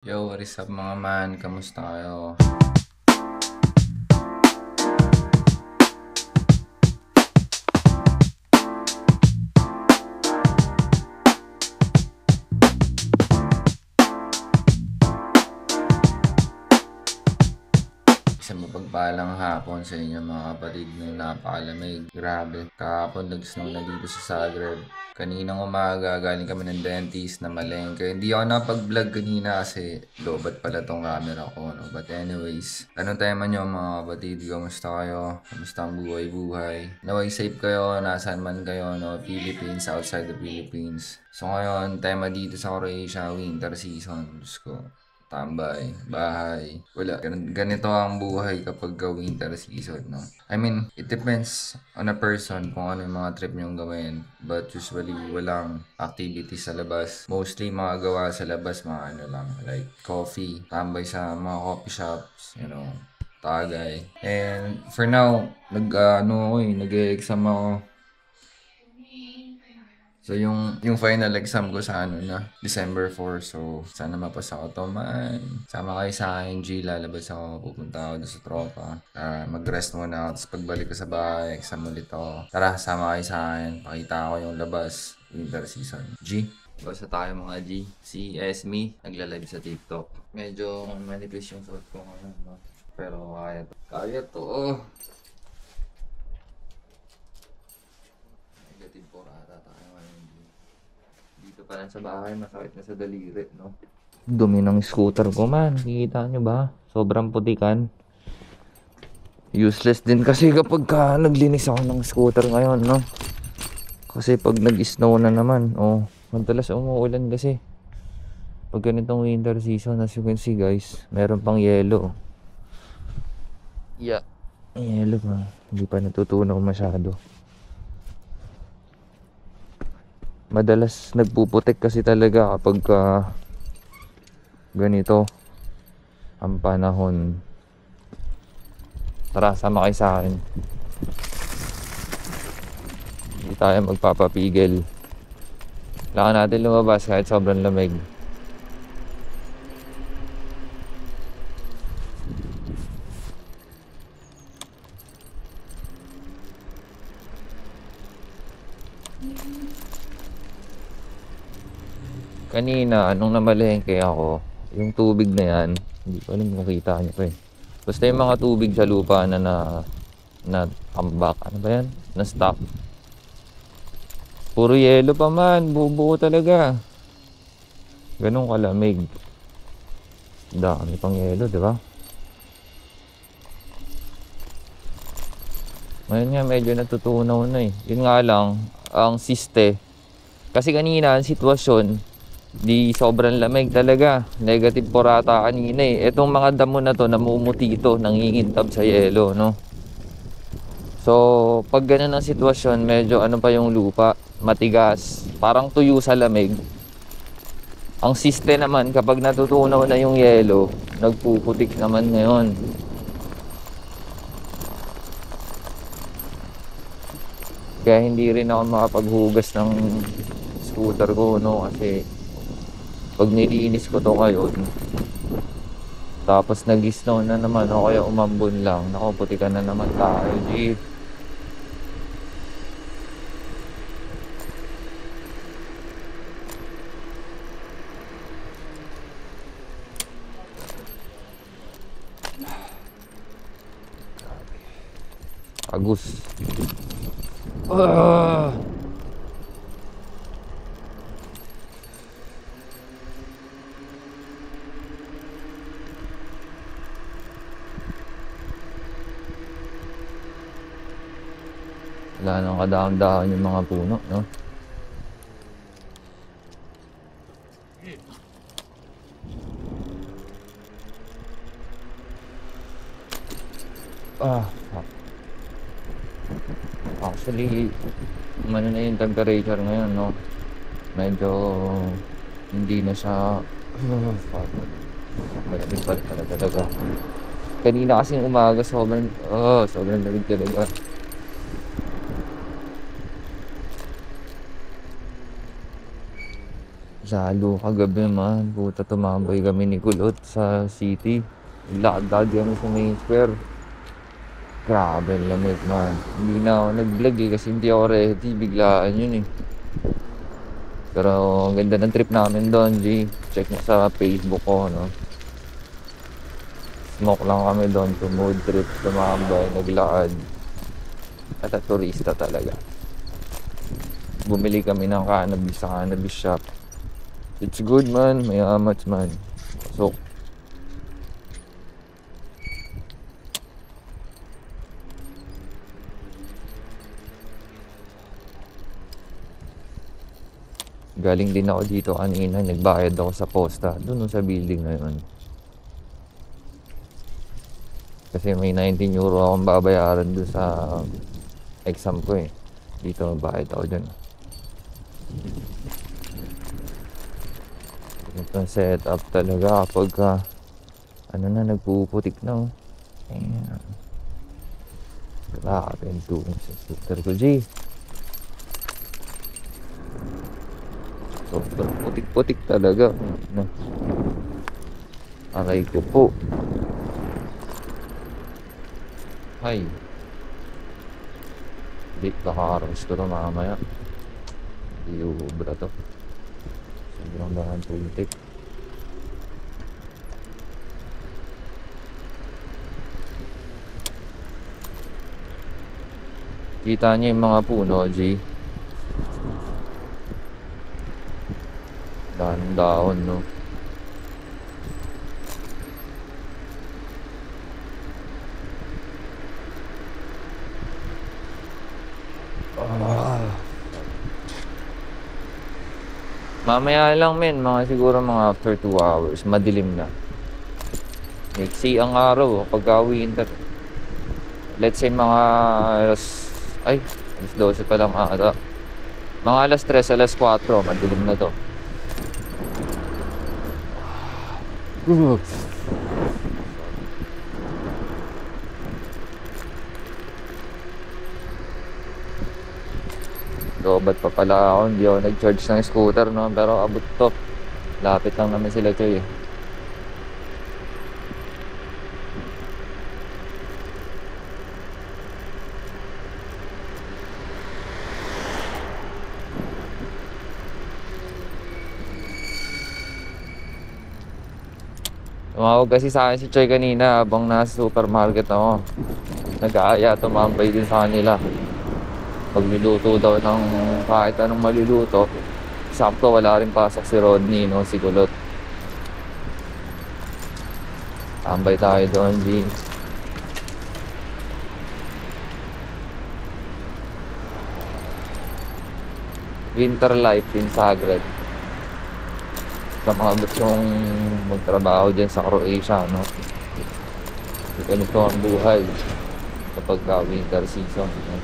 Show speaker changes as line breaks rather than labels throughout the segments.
Yo, what is up mga man? Kamusta kayo? Isang mapagpalang hapon sa inyo mga kapatid na napakalamig. Grabe, kahapon nag-snow na dito sa Zagreb. Kaninang umaga, galing kami ng dentist na malengke. Hindi ako napag-vlog kanina kasi lobat pala tong camera ko. No? But anyways, anong tema nyo mga kapatid? Kamusta kayo? Kamusta ang buhay-buhay? Naway safe kayo, nasaan man kayo, no? Philippines, outside the Philippines. So ngayon, tema dito sa Croatia, winter season. Diyos ko. Tambay, bahay, wala. Ganito ang buhay kapag winter season, no? I mean, it depends on a person kung ano yung mga trip nyong gawin. But usually, walang activities sa labas. Mostly, mga gawa sa labas, mga ano lang, like coffee, tambay sa mga coffee shops, tagay. And for now, nag-exam ako. So, yung final exam ko sa December 4. So, sana mapasa ko to man. Sama kayo sa akin, G. Lalabas ako. Pupunta ako doon sa tropa. Mag-rest muna ako. Tapos pagbalik ko sa bahay, exam ulit ako. Tara, sama kayo sa akin. Pakita ko yung labas. Winter season. G. Basta tayo mga G. Si Esme, nagla-live sa TikTok. Medyo manipis yung suot ko ngayon. No? Pero kaya to. Kaya to. Negative 4 ata tayo ngayon. Dito pa lang sa bahay, masakit na sa daliri, no? Dumi ng scooter ko man, nakikita nyo ba? Sobrang putikan. Useless din kasi kapag naglinis ako ng scooter ngayon, no? Kasi pag nag-snow na naman, madalas umuulan kasi. Pag ganitong winter season, as you can see guys, meron pang yelo. Yeah, yelo pa. Hindi pa natutunaw masyado. Madalas nagpuputik kasi talaga kapag ganito ang panahon. Tara, sama kayo sa akin. Hindi tayo magpapapigil. Kailangan natin lumabas kahit sobrang lamig. Kanina, nung namalengke ako, yung tubig na yan, hindi ko alam kung kita nyo pa eh. Basta yung mga tubig sa lupa na tambak, ano ba yan? Na stock. Puro yelo pa man, bubuo talaga. Ganun kalamig. Dami pang yelo, di ba? Ngayon nga medyo natutunaw na eh. Yun nga lang, ang siste. Kasi kanina, ang sitwasyon, di sobrang lamig talaga. Negative 4 ata kanina eh. Etong mga damo na to, namumuti ito, nangingintab sa yelo, no? So, pag ganun ang sitwasyon, medyo ano pa yung lupa, matigas, parang tuyo sa lamig. Ang siste naman, kapag natutunaw na yung yelo, nagpuputik naman ngayon. Kaya hindi rin ako makapaghugas ng scooter ko, no? Kasi pag nilinis ko to ngayon, tapos nag-snow na naman o kaya umambon lang, naku, putikan na naman tayo, G. Agus. Wala nang kadahon-dahon yung mga puno, no? Actually, ano na yung temperature ngayon, no? Medyo hindi na siya malamig pa talaga. Kanina kasing umaga sobrang lamig talaga. Lalo kagabi man, puta tumambay kami ni Kulot sa city. Lakad kami sa main square. Grabe ang lamig man. Hindi na ako nag-vlog eh kasi hindi ako ready. Biglaan yun eh. Pero ang ganda ng trip namin doon, G. Check mo sa Facebook ko, no? Smoke lang kami doon, mood trip, tumambay, naglakad. At turista talaga. Bumili kami ng cannabis sa cannabis shop. It's good man, may amats man. So, galing din ako dito kanina, nagbayad ako sa posta, doon sa building na yun. Kasi may 19 euro akong babayaran doon sa exam ko eh. Dito magbayad ako dyan. Itong setup talaga kapag ano na, nagpuputik na oh. Ayan. Grabe yung tuwing sa scooter ko, G. Sobrang putik-putik talaga. Aray ko po. Hay. Hindi, kakaros ko na mamaya. Hindi ubra to. Sobrang dahan putik. Kita niyo yung mga puno, G. Dahan-dahon, no? Mamaya lang men, siguro mga after 2 hours, madilim na. Maiksi ang araw pagka winter. Let's say mga alas 12 pa lang ata. Mga alas 3, alas 4, madilim na to. Lobat pa pala ako, hindi ako nag-charge ng scooter, no? Pero abot to. Lapit lang naman sila, Choy eh. Tumawag kasi sa akin si Choy kanina habang nasa supermarket ako. Nag-aaya, tumambay din sa kanila. Pagluluto daw ng kahit anong maluluto. Sakto wala rin pasok si Rodney, no? Si Kulot. Tambay tayo doon, G. Winter life in Zagreb. Sa mga gustong magtrabaho dyan sa Croatia, no? Ganito ang buhay kapag winter season, no?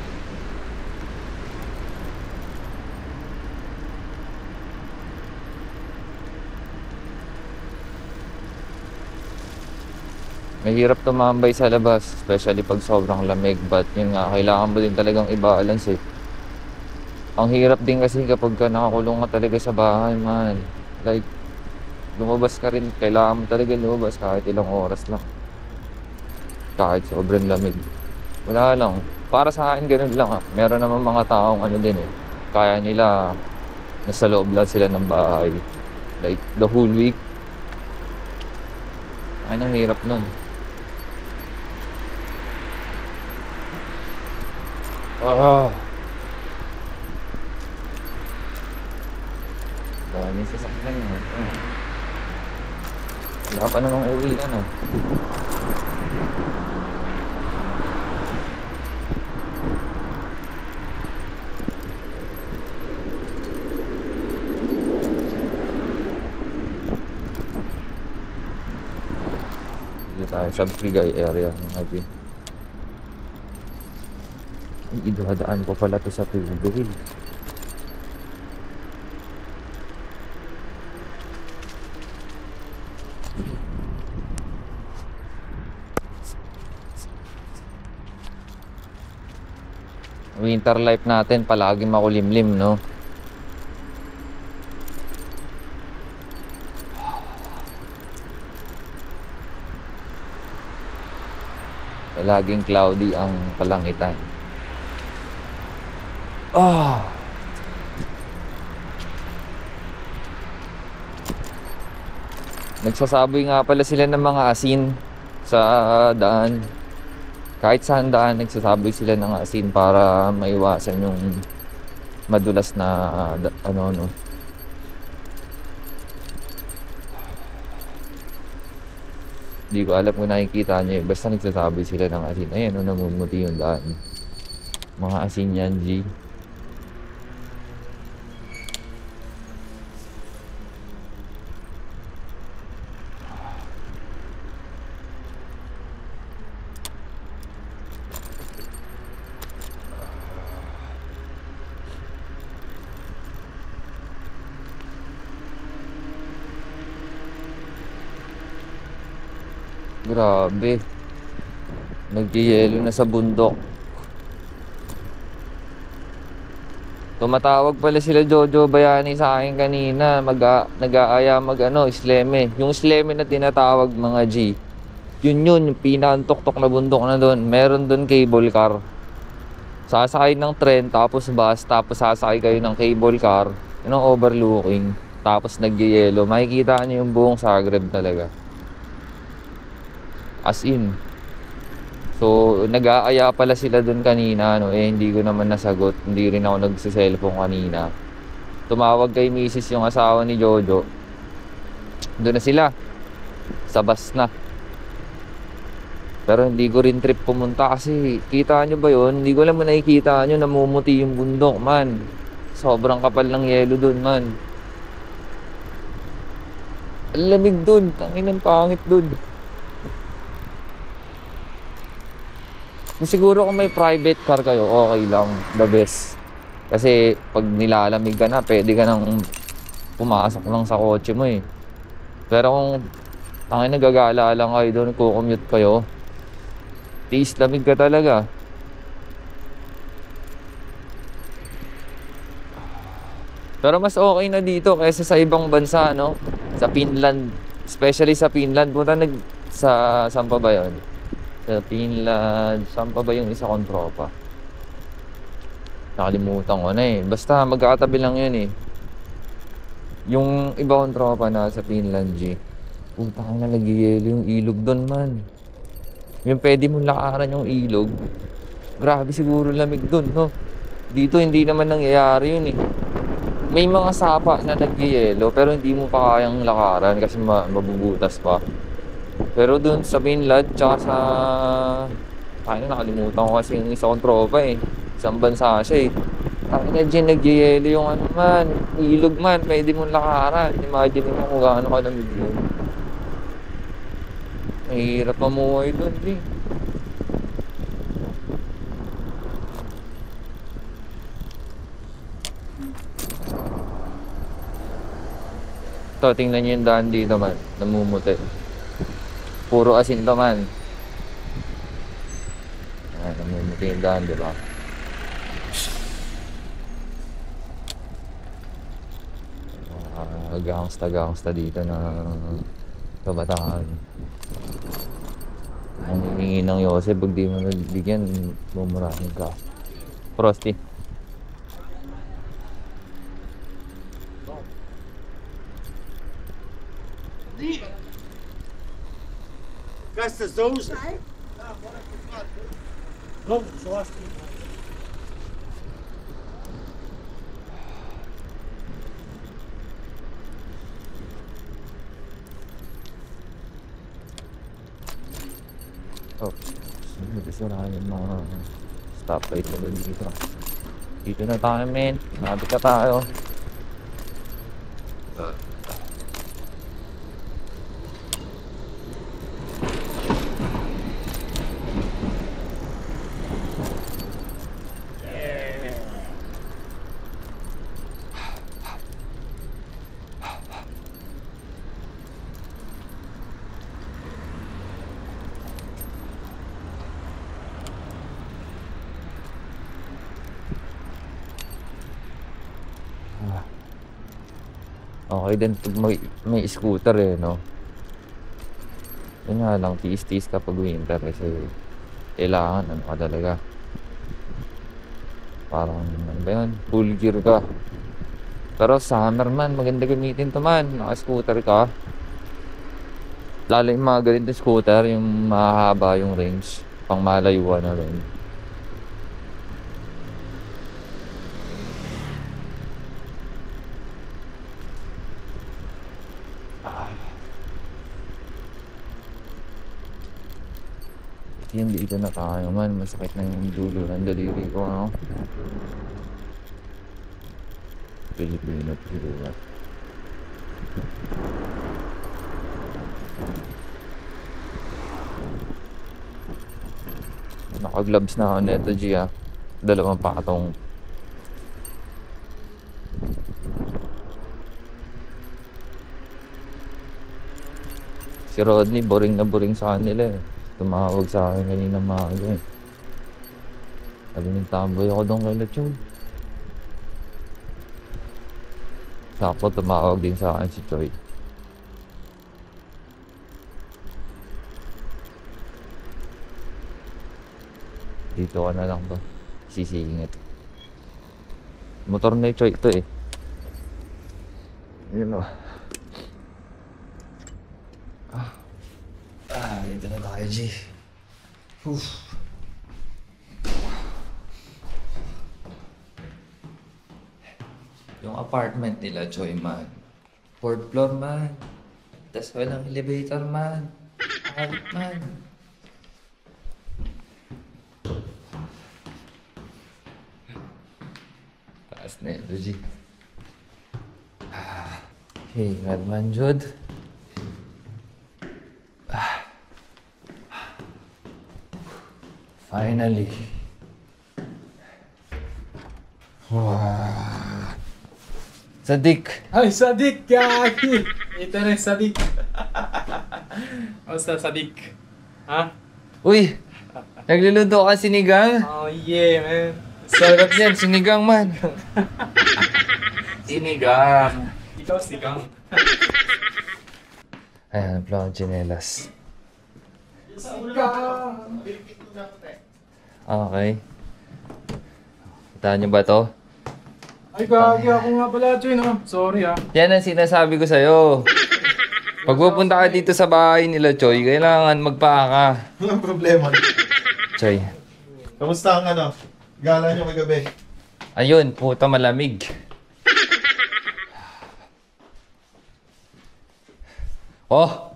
Mahirap tumambay sa labas, especially pag sobrang lamig. But yun nga, kailangan mo din talagang i-balance eh. Ang hirap din kasi kapag ka nakakulong ka talaga sa bahay, man. Like, lumabas ka rin, kailangan mo talaga lumabas kahit ilang oras lang. Kahit sobrang lamig. Wala lang. Para sa akin, ganun lang. Meron naman mga taong ano din eh. Kaya nila, nasa loob lang sila ng bahay. Like, the whole week. Ay, ang hirap nun. Dami sasakyan yun. Wala pa namang uwi, ano. Dito tayo sa Brigay area ng Habi. Idadaan ko pala to sa tubig. Winter life natin palaging makulimlim, no? laging cloudy ang kalangitan. Ah! Nagsasaboy nga pala sila ng mga asin sa daan. Kahit saan daan, nagsasaboy sila ng asin para maiwasan yung madulas na ano. Hindi ko alam kung nakikita nyo eh. Basta nagsasaboy sila ng asin. Ayan, namumuti yung daan. Mga asin yan, G. Grabe. Nagyayelo na sa bundok. Tumatawag pala sila Jojo Bayani sa akin kanina. Nag-aaya isleme. Yung isleme na tinatawag mga G. Yun, yung pinakantok-tok na bundok na doon. Meron doon cable car. Sasakay ng tren, tapos bus, tapos sasakay kayo ng cable car. Yun ang overlooking. Tapos nagyayelo. Makikita niyo yung buong Zagreb talaga. As in. So, nag-aaya pala sila dun kanina, hindi ko naman nasagot. Hindi rin ako nagsiselfone kanina. Tumawag kay Mrs. yung asawa ni Jojo. Doon na sila. Sa bus na. Pero hindi ko rin trip pumunta kasi kita nyo ba yun? Hindi ko alam kung nakikita nyo, namumuti yung bundok, man. Sobrang kapal ng yelo dun, man. Ang lamig dun. Tanginang pangit dun. Siguro kung may private car kayo, okay lang, the best. Kasi pag nilalamig ka na, pwede ka nang pumasok lang sa kotse mo eh. Pero kung nagagala lang kayo doon, kukommute kayo, tiis lamig ka talaga. Pero mas okay na dito kaysa sa ibang bansa, no? Sa Finland, especially sa Finland, saan pa ba yun? Sa Finland, saan pa ba yung isa kong tropa? Nakalimutan ko na eh. Basta magkakatabi lang yun eh. Yung iba kong tropa na sa Finland, G. Putang na, nagyayelo yung ilog doon, man. Yung pwede mong lakaran yung ilog. Grabe siguro lamig doon, no? Dito hindi naman nangyayari yun eh. May mga sapa na nagyayelo pero hindi mo pa kayang lakaran kasi mabubutas pa. Pero dun sa Finland, tsaka sa... nakalimutan ko kasi yung isa kong tropa eh. Isang bansa siya eh. Nagyayelo yung ilog man, pwede mong lakaran. Imagine mo kung gaano kalamig yun. Mahirap mamuhay dun eh. Ito, tingnan nyo yung daan dito man, namumuti. Puro asin to man. Namumuti yung daan, diba? Gangsta dito na kabataan. Ang hihingi ng Yosef, pag di mo nagbigyan, bumurahin ka. Frosty.
Gastas those? No,
Oh, sirahan yung mga stoplight na dito. Dito na tayo, men. Nabit na tayo. Okay din pag may scooter eh, no? Yun nga lang, tiis-tiis kapag winter kasi Kailangan, ano ka talaga. Parang, ano ba yun? Full gear ka. Pero summer man, maganda gamitin to man. Naka-scooter ka. Lalo yung mga ganito scooter, yung mahaba yung range. Pang malayuan na rin. Hindi dito na tayo man. Masakit na yung dulo ng daliri ko. Ano? Pilipino. Naka-gloves na ako neto, G, ah. Dalawang patong. Si Rodney, boring na boring sa kanila eh. Tumawag sa akin kanina maaga eh. Sabi ng tamboy ako doon kay Lechon. Sakto tumawag din sa akin si Choi. Dito ka na lang to. Sisingit. Motor na yung Choi ito eh. Yun o. Dito na tayo, G. Yung apartment nila, Choi, man. 4th floor, man. Tas walang elevator, man. Alit, man. Taas na ito, G. Hey, Madman Jod. Finally. Wow. Sadik.
Ay, Sadik! Gagi! Ito na yung Sadik. Basta Sadik. Ha?
Uy! Nagluluto ka sinigang?
Oh yeah, man.
Sarap yan, sinigang man. Sinigang.
Ikaw, Sigang.
Ayan, plong chinelas.
Sigang!
Okay. Kita nyo ba to?
Ay, gagi ako nga pala, Choy, no? Sorry, ha?
Yan ang sinasabi ko sa'yo. Pag pupunta ka dito sa bahay nila, Choy, kailangan magpaka.
Walang problema.
Choy.
Kamusta ang ano? Gala nyo kagabi?
Ayun, puta malamig. Oh!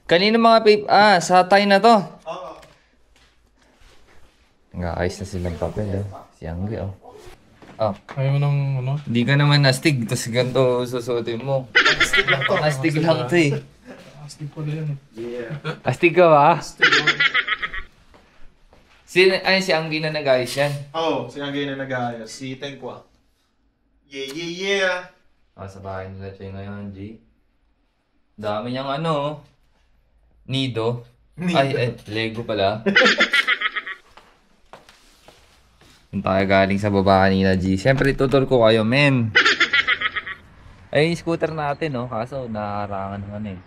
Kanina mga satay na to.
Oo.
Nag-aayos na silang papel, eh. Si Angge, oh. Oh,
Ayaw mo nang, ano?
di ka naman nastig, tapos ganito susuotin mo.
Astig lang to.
Astig lang to eh.
Astig pala yun, eh.
Yeah.
Astig ka ba? Si Angge na nag-ayos yan.
Oo, si Angay na nag-aayos. Si Tenkwa. Yeah, yeah, yeah.
Sa bahay nila siya ngayon, G. Dami niyang ano, nido. Ay, Lego pala. Yung tayo galing sa baba kanina, G. Siyempre, tutor ko kayo, men. Ay, yung scooter natin, no? Kaso, nakaharangan naman eh.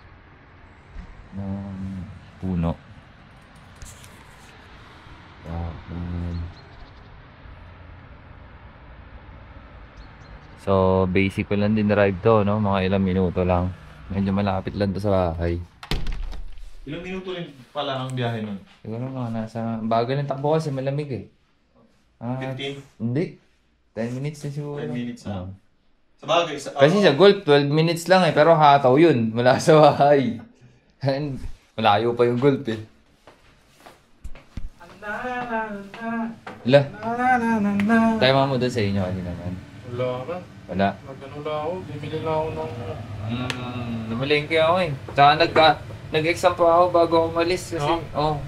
Ng puno. So, basic ko lang din drive to, no? Mga ilang minuto lang. Medyo malapit lang to sa bahay.
Ilang minuto rin pala ang biyahe nun?
Siguro mga nasa... Bagal ng takbo kasi malamig eh.
15?
Hindi. 10 minutes na siguro.
10 minutes na.
Oo.
Sa bagay, sa...
Kasi sa golf, 12 minutes lang eh. Pero hataw yun. Mula sa bahay. Malayo pa yung golf eh. Wala. Tayo mo doon sa inyo kanina man.
Wala ka.
Wala.
Nag-ano lang ako. Bimili lang ako ng...
Namalengke ako eh. Tsaka nag-exam pa ako bago ako umalis kasi... Oh.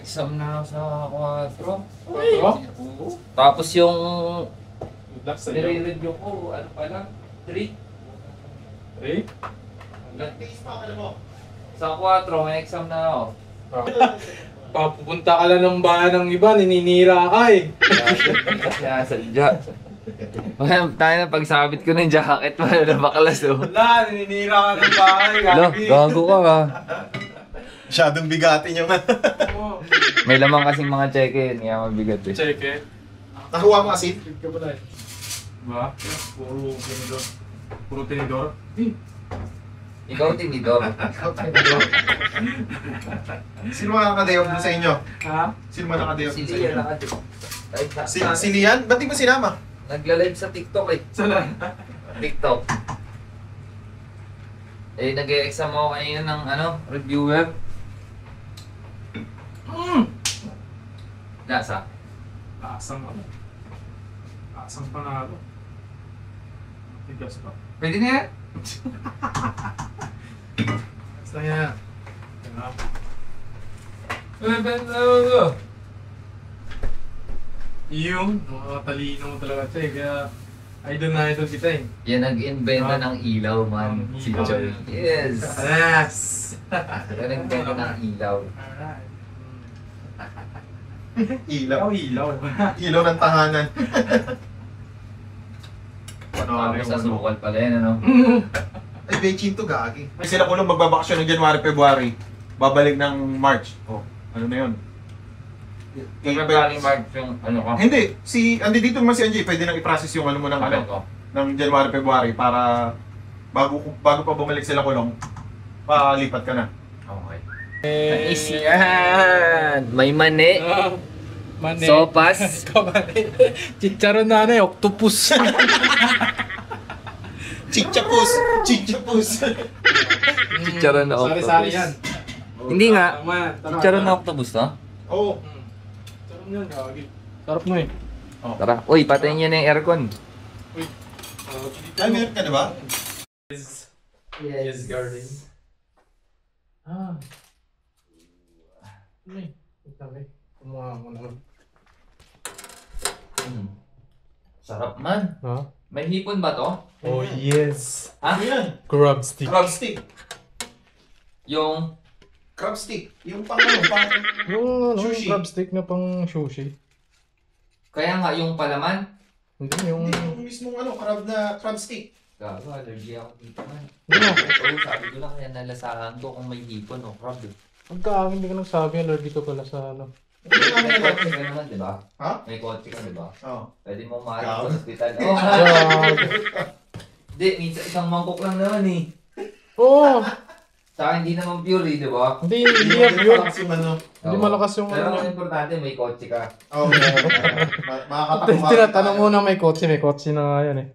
Exam na ako sa 4.
Oh?
Tapos yung...
Good luck sa iyo.
nire-review ko, ano pa lang? 3.
Eh?
Sa 4, may exam na ako.
Papupunta ka lang ng bayan ng iba, nininira ka eh.
Kaya sadya. Tayo na pagsabit ko ng jacket, wala na baklas oh.
Wala, nininira ka ng bahay,
Lo,
gagi.
gago ka ka.
Masyadong bigatin yung...
Oo.
May lamang kasing mga cheque yun, kaya mabigat eh.
Check eh.
Nakuha mo asin?
Check ka pala eh. Diba? Puro tinidor. Puro tinidor.
Ikaw, tinidor.
Sino mga nakadayok mo sa inyo?
Ha?
Sino mga nakadayok
Si
mo sa
Lian
inyo? Si Lian? Ba't di mo sinama?
Nagla-live sa TikTok eh.
Saan?
TikTok. Eh, nag-e-exam ako kanina ng reviewer. Lasa.
Asang ano? Asang panalo. Tigas pa.
Pwede na yan?
Basta yan. Diba? Yung mga talino mo talaga siya eh. Kaya idol na idol kita eh.
Yan nag-inventa ng ilaw, man.
Ang
Si
ilaw.
Joy. Yes!
Yes!
Yan nag-inventa ng ilaw.
Alright.
Ilaw.
Ilaw.
Ilaw ng tahanan. Ano
Tapos sa sukal pala yan, ano?
Ay, Beijing to gagi. Ay, sila kulong magbabakasyon ng January, February. Babalik ng March. Oh, ano na yun?
Kaya galing Mark yung ano ko.
Hindi, andi dito naman si Angie, pwede nang i-process yung ano mo ng
Ano ko?
ng January, February para bago pa bumalik sila kulong, palipat ka na.
Okay. Nice yan! May mani.
Mane.
Sopas.
Kamane. Chicharon na octopus.
Chichapus! Chichapus!
Chicharon na
Sari-sari
octopus.
yan.
Hindi nga.
Tama.
Chicharon na octopus, no?
Oo.
Chicharon yan, gagi. Sarap mo eh.
Tara. Uy, patayin niyo na yung aircon.
Uy.
Ay, meron ka na ba?
Yes, garden. Ah. Ano eh? Itabi. Kumuha mo naman.
Sarap man.
Ha?
May hipon ba to?
Oh yes.
Ano yan?
Crab stick.
Crab stick.
Yung...
Crab stick. Yung pang ano, pang...
Yung
Sushi.
crab stick na pang sushi.
Kaya nga yung palaman.
Hindi, yung...
Hindi, yung mismong ano, crab stick.
Gago, allergy ako dito man.
Hindi na.
Oo, sabi ko lang kaya nalasahan ko kung may hipon o crab.
Pagka hindi ka nagsabi, allergic ka pala sa ano.
May kotse ka naman, di ba?
Ha?
May kotse ka, di ba?
Oo.
Pwede mo maharap
Ikaw?
sa hospital. Oo nga. Hindi, minsan isang mangkok lang naman eh.
Oo!
Sa akin, hindi naman pure eh, di ba?
Hindi yan yun.
Kasi ano.
Hindi
Oo.
malakas yung
Pero
ano.
ang importante, may kotse ka.
Oo. Makakatakbo.
Tinatanong mo na may kotse na nga yan eh.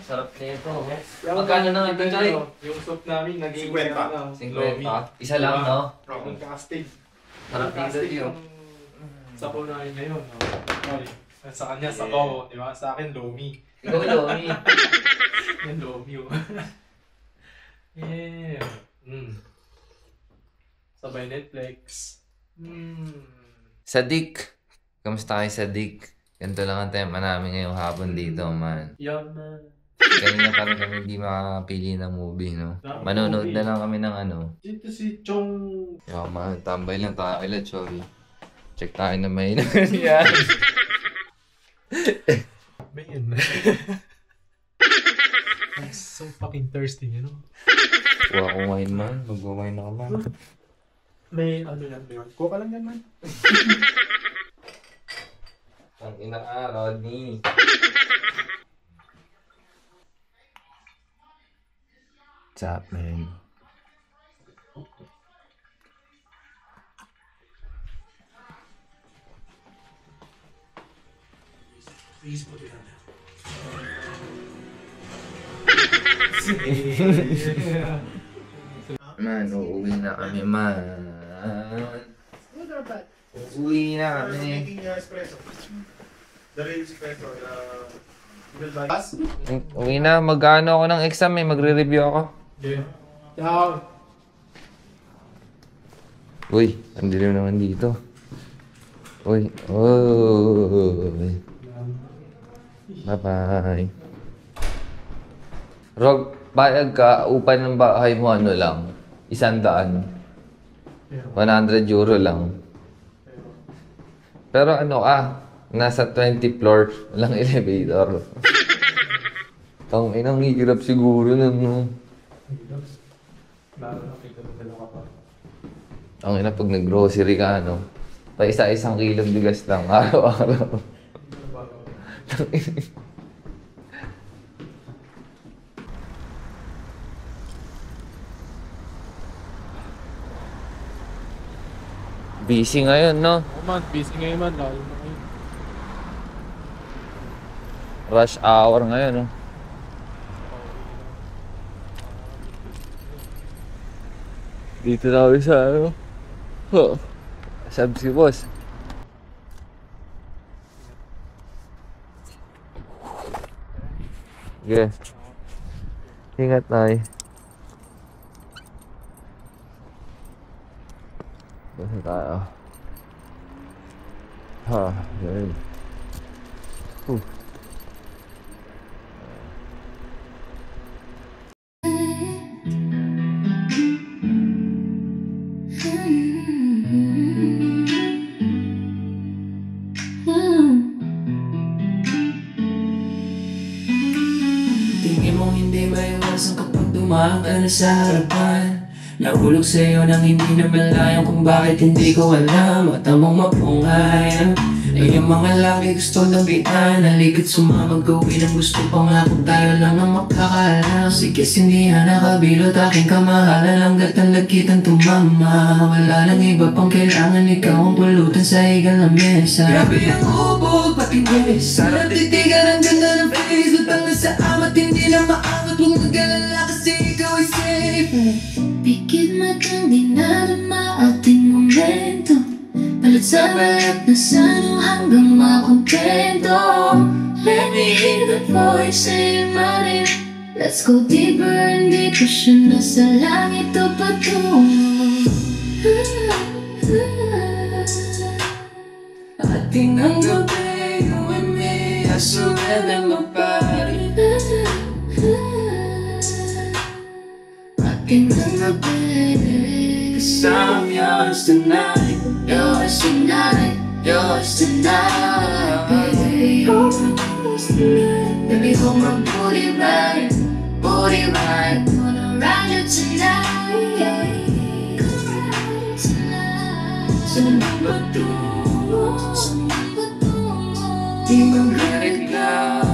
Sarap nito. Magkano na nga ito, Joy?
Yung soup namin, naging
50.
50. Isa lang, no?
Yung casting.
Sarap nito, Joy.
Sabaw namin ngayon. Okay. Sa kanya, sabaw. Di ba? Sa akin, lomi.
Ikaw, Lomi.
Yan, lomi. Oh. Yeah. Sabay Netflix.
Sadik. Kamusta kayo, Sadik? Ganito lang ang tema namin ngayong hapon dito, man.
Yan na.
Kanina pa rin kami hindi makapili ng movie, no? Manonood na lang kami ng ano.
Dito si Chong.
Yo, man, tambay lang tayo kila Choy. Check tayo na may yan.
Man. I'm so fucking thirsty, you know?
Kuha ko wine, man. Mag-wine ako, man.
May ano yan, may coca lang yan, man.
Ang ina-arod ni. What's up, man?
Please put it on.
Man, uuwi na kami, man. Uuwi na kami.
Making espresso. The real espresso. The Bas?
Uwi na, mag-ano ako ng exam eh. Magre-review ako.
Yeah. Ciao.
Uy, ang dilim naman dito. Uy, oh. Bye-bye. Rog, bayag ka, upan ng bahay mo ano lang, 100. 100 euro lang. Pero ano nasa 20 floor, walang elevator. Tang inang hirap siguro nun, no?
Lalo na kita dalawa pa.
Ang ina pag nag-grocery ka, ano, pa isa-isang kilong bigas lang, araw-araw. Busy ngayon, no?
Oo man, busy ngayon man. Lalo na ngayon.
Rush hour ngayon, no? Dito na kami sa ano. Huh. Sabi si boss. Sige. Ingat na eh. Basta tayo. Ha, yun.
Tingin mong hindi maiwasan kapag dumaan ka na sa harapan. Nahulog sa'yo nang hindi na malayan kung bakit hindi ko alam. Mata mong mapungay ay yung mga laki gusto labitan. Haligit sumamag gawin ang gusto pa nga kung tayo lang ang makakaalam. Sige sindihan nakabilot aking kamahalan. Hanggat ang lagitan tumama. Wala nang iba pang kailangan, ikaw ang pulutan sa higang lamesa. Grabe ang ubog pati wes. Sarap titigan ang ganda ng face. Lutang na sa amat hindi na maangat. Huwag mag-alala kasi ikaw ay safe.
Pikit matang dinarama ating momento. Palit sa balat na sano hanggang makontento. Let me hear the voice in my mind. Let's go deeper, hindi ko siya nasa langit o patungo.
Ating ang gabi, you and me, I surrender my body. Ating ang gabi, 'cause I'm yours tonight.
Yours tonight, yours tonight, baby. Yours tonight. Baby, hold my booty right, booty right. Wanna ride you tonight, gonna ride you tonight.
Saan ang patungo?
Saan ang patungo?
Di magreklamo.